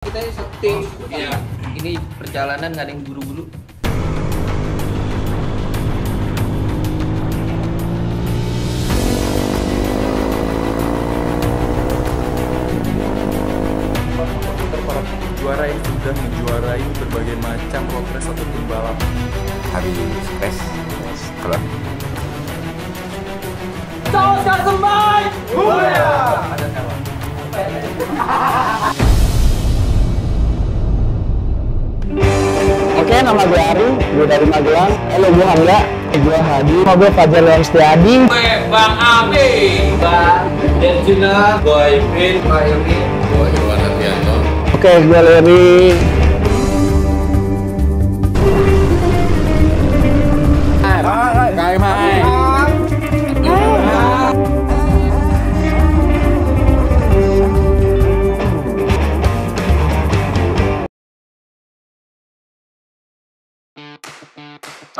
Kita setting ya. Ini perjalanan nggak ada yang buru-buru. Para juara yang sudah menjuarai berbagai macam road race ataupun balap. Habis stres kalau Saus Kasembay! Ada kawan. Oke, nama gue Ari, gue dari Magelang. Halo, gue Hamga, gue Hadi. Nama gue Fajar Leon Setiadi. Gue Bang Abi, Bang Denjuna, gue Ibrin, Pak Ilmi. gue Irwan Ardianto. Oke, gue Leri.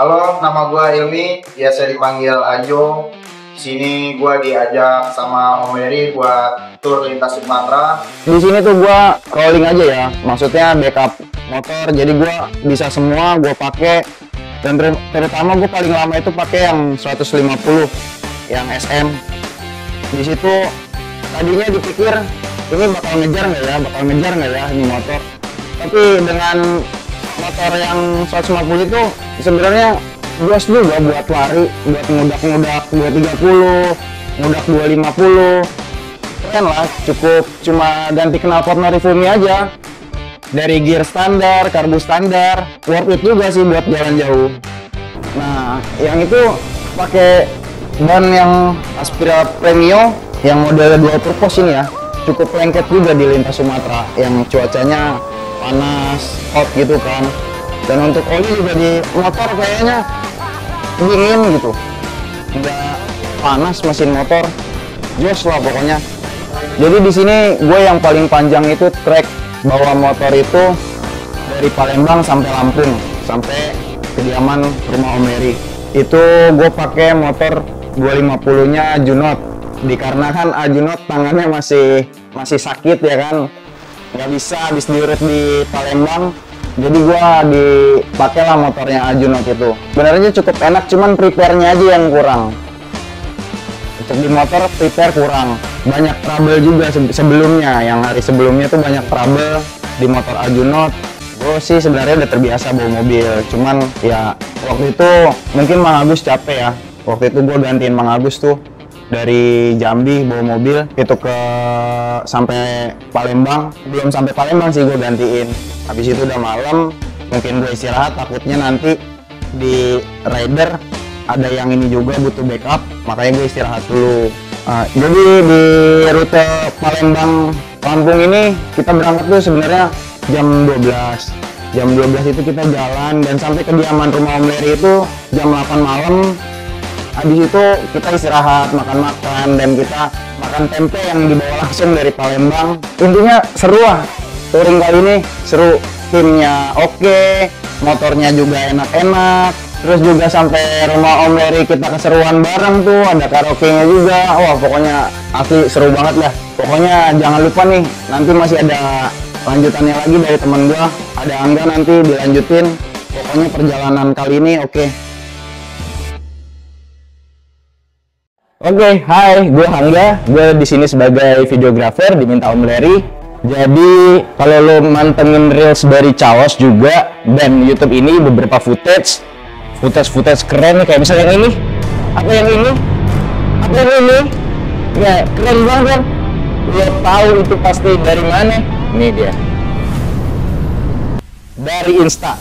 Halo, nama gue Ilmi, biasa dipanggil Ajo. Sini gue diajak sama Om Eri buat tur lintas Sumatera. Di sini tuh gue rolling aja ya, maksudnya backup motor. Jadi gue bisa semua gue pakai. Dan terutama gue paling lama itu pakai yang 150, yang SM. Di situ tadinya dipikir ini bakal ngejar nggak ya ini motor. Tapi dengan motor yang 150 itu sebenarnya gas juga buat lari, buat ngudak 230, ngudak 250. Keren lah, cukup cuma ganti knalpot Norifumi aja. Dari gear standar, karbu standar, worth it juga sih buat jalan jauh. Nah, yang itu pakai ban yang Aspira Premio yang model dual purpose ini ya. Cukup lengket juga di lintas Sumatera yang cuacanya panas, hot gitu kan. Dan untuk oli juga di motor kayaknya dingin gitu, nggak panas mesin motor, jos lah pokoknya. Jadi di sini gue yang paling panjang itu trek bawa motor itu dari Palembang sampai Lampung, sampai kediaman rumah Om Eri. Itu gue pakai motor 250-nya Junot, dikarenakan Junot tangannya masih sakit ya kan, nggak bisa habis diurut di Palembang. Jadi gua dipakai lah motornya Junot itu. Sebenarnya cukup enak, cuman prepare-nya aja yang kurang. Untuk di motor prepare kurang. Banyak trouble juga sebelumnya. Yang hari sebelumnya tuh banyak trouble di motor Junot. Gue sih sebenarnya udah terbiasa bawa mobil. Cuman ya waktu itu mungkin Mang Agus capek ya. Waktu itu gua gantiin Mang Agus tuh dari Jambi bawa mobil itu ke sampai Palembang. Belum sampai Palembang sih gue gantiin. Habis itu udah malam, mungkin gue istirahat, takutnya nanti di rider ada yang ini juga butuh backup, makanya gue istirahat dulu. Jadi di rute Palembang Lampung ini kita berangkat tuh sebenarnya jam 12. Jam 12 itu kita jalan dan sampai kediaman rumah Om Leri itu jam 8 malam. Habis itu kita istirahat, makan-makan, dan kita makan tempe yang dibawa langsung dari Palembang. Intinya seru lah. Touring kali ini seru, timnya oke, motornya juga enak-enak, terus juga sampai rumah Om Leri kita keseruan bareng tuh, ada karaoke-nya juga. Wah pokoknya asli seru banget lah. Pokoknya jangan lupa nih, nanti masih ada lanjutannya lagi dari temen gua, ada Angga, nanti dilanjutin. Pokoknya perjalanan kali ini oke. Oke, hai, gue Angga, gue di sini sebagai videografer diminta Om Leri. Jadi kalau lo mantengin reels dari Chaos juga dan YouTube ini beberapa footage keren nih, kayak misalnya yang ini, apa yang ini, ya keren banget kan? Lo tahu itu pasti dari mana? Ini dia, dari Insta.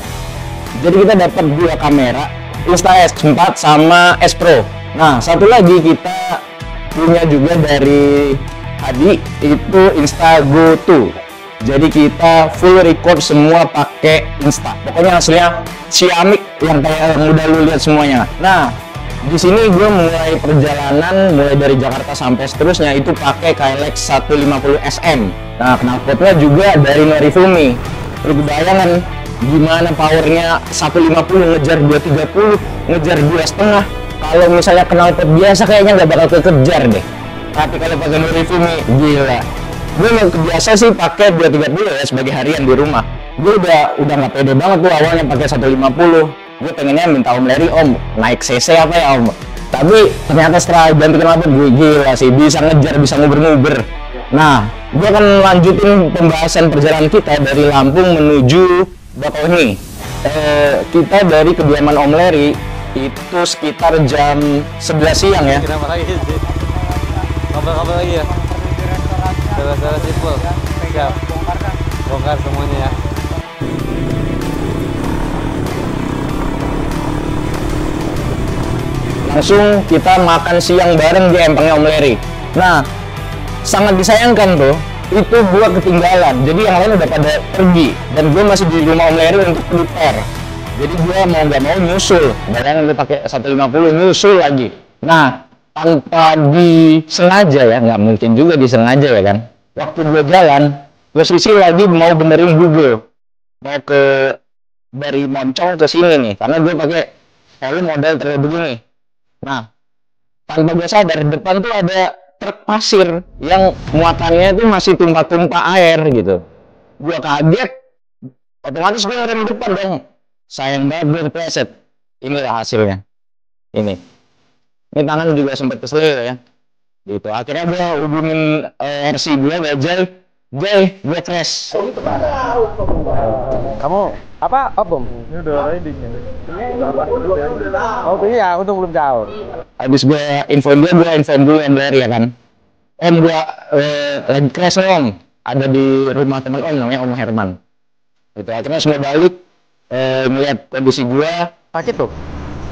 Jadi kita dapat dua kamera, Insta S4 sama S Pro. Nah satu lagi kita punya juga dari Adi, itu Insta Go2. Jadi kita full record semua pakai Insta. Pokoknya hasilnya ciamik yang kayak yang udah lu lihat semuanya. Nah, di sini gue mulai perjalanan mulai dari Jakarta sampai seterusnya itu pakai KLX 150 SM. Nah, knalpotnya juga dari Norifumi. Lu bayangkan gimana powernya 150 ngejar 230, ngejar 2,5. Kalau misalnya knalpot biasa kayaknya nggak bakal kekejar deh. Tapi kalau pakai Norifumi, gila. gue biasa sih pakai 230 ya sebagai harian di rumah. Gue udah nggak pede banget tuh awalnya pakai 150. Gue pengennya minta Om Larry, Om naik CC apa ya Om. Tapi ternyata setelah ganti knalpot gue gila sih, bisa ngejar, bisa nguber-nguber. Nah, gue akan lanjutin pembahasan perjalanan kita dari Lampung menuju Bakauheni. Kita dari kediaman Om Larry itu sekitar jam 11 siang ya. Kenapa lagi sih? Kabar lagi ya? Salah simpel. Siap. Bongkar semuanya ya. Langsung kita makan siang bareng di empangnya Om Larry. Nah, sangat disayangkan tuh, itu gua ketinggalan. Jadi yang lain udah pada pergi dan gua masih di rumah Om Larry untuk prepare. Jadi gua mau nggak mau nyusul. Bayangin lu pakai 150 nyusul lagi. Nah, tanpa disengaja ya, nggak mungkin juga disengaja ya kan. Waktu gua jalan, gua sisi lagi mau benerin Google. Mau ke dari Moncong ke sini nih, karena gua pakai helm model terlalu begini. Nah, tanpa gue sadar, depan tuh ada truk pasir yang muatannya itu masih tumpah-tumpah air gitu. Gue kaget, otomatis gue rem depan dong. Sayang banget gue kepleset. Inilah hasilnya. Ini tangan juga sempat keselio ya. Gitu. Akhirnya gue hubungin RC gue, gue crash. Kamu apa? Bom? Ini udah riding ya. Oh iya, untung belum jauh. Habis gue infoin dulu Om Larry ya kan. Om gue lagi crash nih Om. Ada di rumah teman Om namanya Om Herman. Gitu. Akhirnya semua balik ngeliat kondisi gue. Sakit tuh.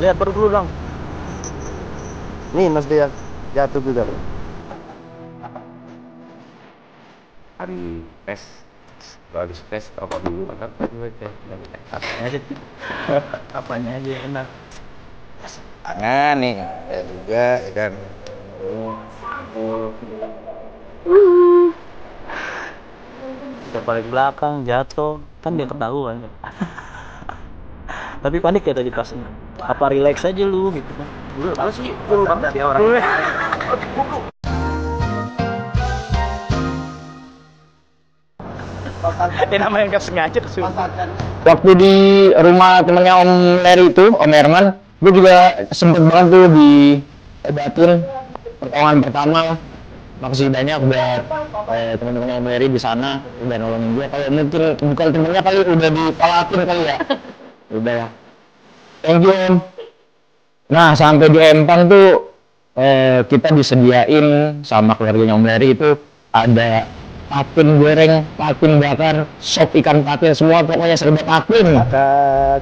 Lihat perut dulu dong. Nih mas dia jatuh juga. Hari tes, kalau habis tes rokok dulu, makan dulu aja. Apanya aja yang enak. Tangan nih, ya juga, ya kan. Ke paling belakang jatuh, kan dia ketahuan. Tapi panik ya tadi pas. Apa relax aja lu gitu kan. Lu sih cool banget ya orang. Ini namanya nggak sengaja tuh. Waktu di rumah temennya Om Larry itu, Om Herman, gue juga sempet banget tuh diobatin pertolongan pertama. Makasih banyak buat teman-temannya Om Larry di sana udah nolongin gue. Kalau mungkin bukan temennya kali udah dipalatin kali ya. Udah ya. Thank you Om. Nah sampai di Empang tuh kita disediain sama keluarganya Om Larry itu ada patin goreng, patin bakar, sop ikan patin, semua pokoknya serba patin.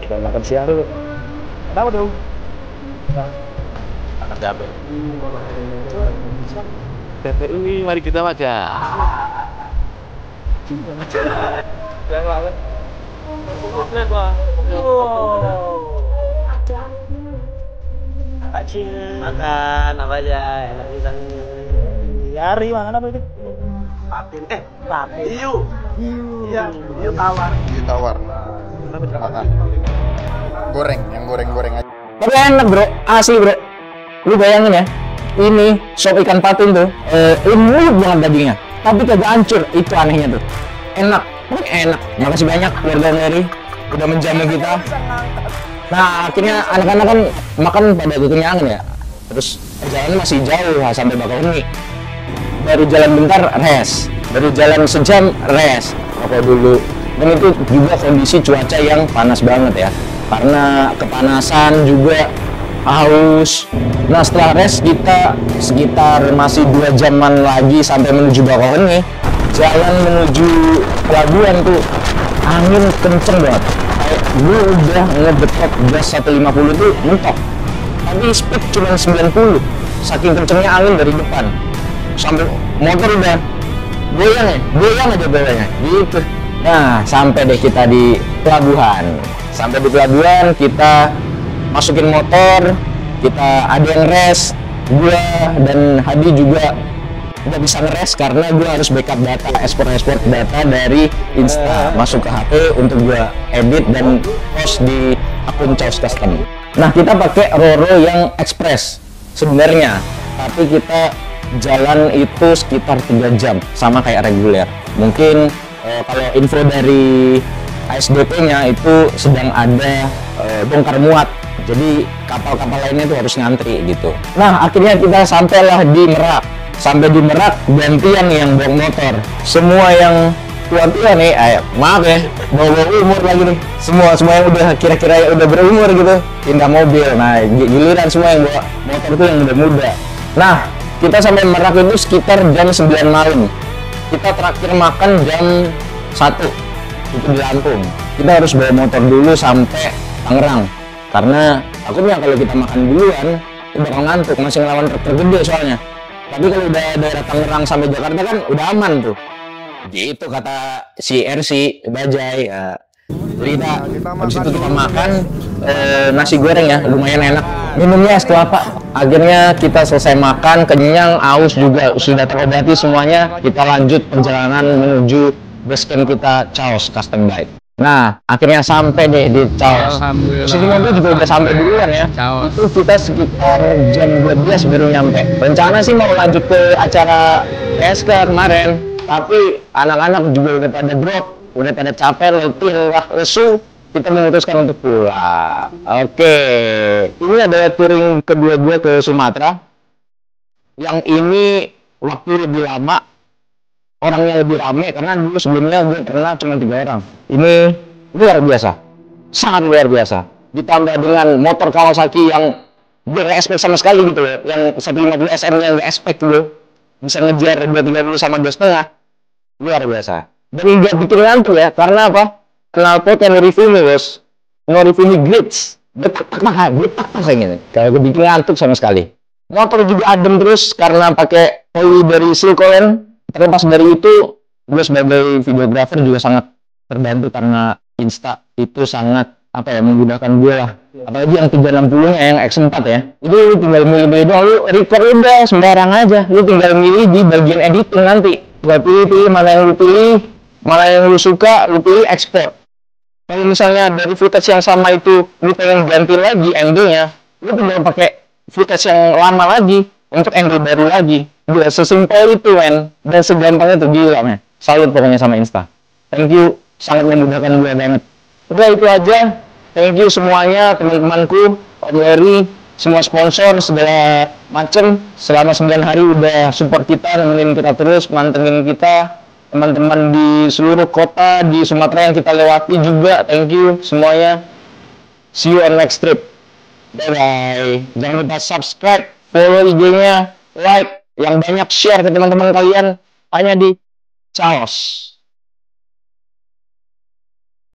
Kita makan siang dulu. Kenapa dong? Makan cabai. TPU, mari kita baca. Jangan banget. Lihat Pak. Makan apa aja, enak pisang. Hari makan apa itu? Patin, patin. Hiu. Hiu tawar. Hiu tawar. Makan. Goreng, yang goreng-goreng aja. Tapi enak bro, asli bro. Lu bayangin ya, ini sop ikan patin tuh, lembut banget dagingnya, tapi kagak hancur. Itu anehnya tuh. Enak, enak. Makasih banyak keluarga Om Larry udah menjamu kita. Nah akhirnya anak-anak kan makan pada kekenyangan ya. Terus perjalanan masih jauh sampai Bakauheni. Baru jalan bentar rest, baru jalan sejam rest, rokok dulu. Dan itu juga kondisi cuaca yang panas banget ya, karena kepanasan juga haus. Nah setelah rest kita sekitar masih 2 jaman lagi sampai menuju Bakauheni. Jalan menuju pelabuhan tuh angin kenceng banget. Gue udah ngedetek gas 150 tuh mentok, tapi speed cuma 90, saking kencengnya angin dari depan. Sampai motor udah goyang aja bawahnya gitu. Nah sampai deh kita di pelabuhan. Sampai di pelabuhan kita masukin motor, kita ada yang rest. Gua dan Hadi juga nggak bisa nge-rest karena gue harus backup data, export data dari Insta masuk ke HP untuk gue edit dan post di akun Chaos Custom. Nah kita pakai Roro yang Express sebenarnya, tapi kita jalan itu sekitar 3 jam sama kayak reguler. Mungkin kalau info dari ASDP-nya itu sedang ada bongkar muat, jadi kapal-kapal lainnya itu harus ngantri gitu. Nah akhirnya kita sampailah di Merak. Sampai di Merak gantian yang bawa motor. Semua yang tua-tua nih, maaf ya, bawa umur lagi nih. Semua yang udah kira-kira ya udah berumur gitu, pindah mobil. Nah giliran semua yang bawa motor itu yang muda-muda. Nah kita sampai Merak itu sekitar jam 9 malam. Kita terakhir makan jam 1 itu di Lampung. Kita harus bawa motor dulu sampai Tangerang karena takutnya kalau kita makan duluan itu bakal ngantuk, masih ngelawan truk tergede soalnya. Tapi kalau udah daerah Tangerang sampai Jakarta kan udah aman tuh. Gitu kata si RC Bajai. Jadi habis itu kita makan nasi goreng ya, lumayan enak. Minumnya es kelapa. Akhirnya kita selesai makan, kenyang, aus juga sudah terobati semuanya. Kita lanjut perjalanan menuju base camp kita Chaos Custom Bike. Nah, akhirnya sampai deh di Chaos. Posisi mobil juga udah sampai duluan ya. Itu kita sekitar jam 12 baru nyampe. Rencana sih mau lanjut ke acara SK kemarin, tapi anak-anak juga udah pada drop, udah pada capek, letih, lesu. Kita memutuskan untuk pulang. Oke, ini adalah touring kedua gue ke Sumatera. Yang ini waktu lebih lama, orangnya lebih rame karena dulu sebelumnya gue pernah cuma 3 orang. Ini luar biasa, sangat luar biasa. Ditambah dengan motor Kawasaki yang ber-respect sama sekali gitu loh, yang 150 SR yang respect dulu, bisa ngejar 230 sama 2,5, luar biasa. Dan nggak bikin ngantuk ya, karena apa? Knalpot yang review nih bos, nge-review nih grids, betak kayak gini. Kalau gue bikin ngantuk sama sekali. Motor juga adem terus karena pakai oli dari Silcoen. Terlepas dari itu, gue sebagai videografer juga sangat terbantu karena Insta itu sangat menggunakan gue lah. Apalagi yang 360 nya yang X4 ya. Jadi lu tinggal milih-milih doang, lu record udah sembarang aja. Lu tinggal milih di bagian editing nanti. Gue pilih mana yang lu pilih, mana yang lu suka, lu pilih ekspor. Kalau misalnya dari footage yang sama itu lu pengen ganti lagi angle-nya, lu tinggal pakai footage yang lama lagi untuk angle baru lagi. Gila, sesimpel itu men, dan segampang itu, gila men. Salut pokoknya sama Insta. Thank you, sangat memudahkan gue banget. Udah itu aja. Thank you semuanya, teman-temanku, Om Larry, semua sponsor, segala macem. Selama 9 hari udah support kita, nemenin kita terus, mantengin kita. Teman-teman di seluruh kota di Sumatera yang kita lewati juga, thank you semuanya. See you on next trip. Bye-bye. Jangan lupa subscribe, follow IG-nya, like, yang banyak share ke teman-teman kalian. Hanya di Chaos.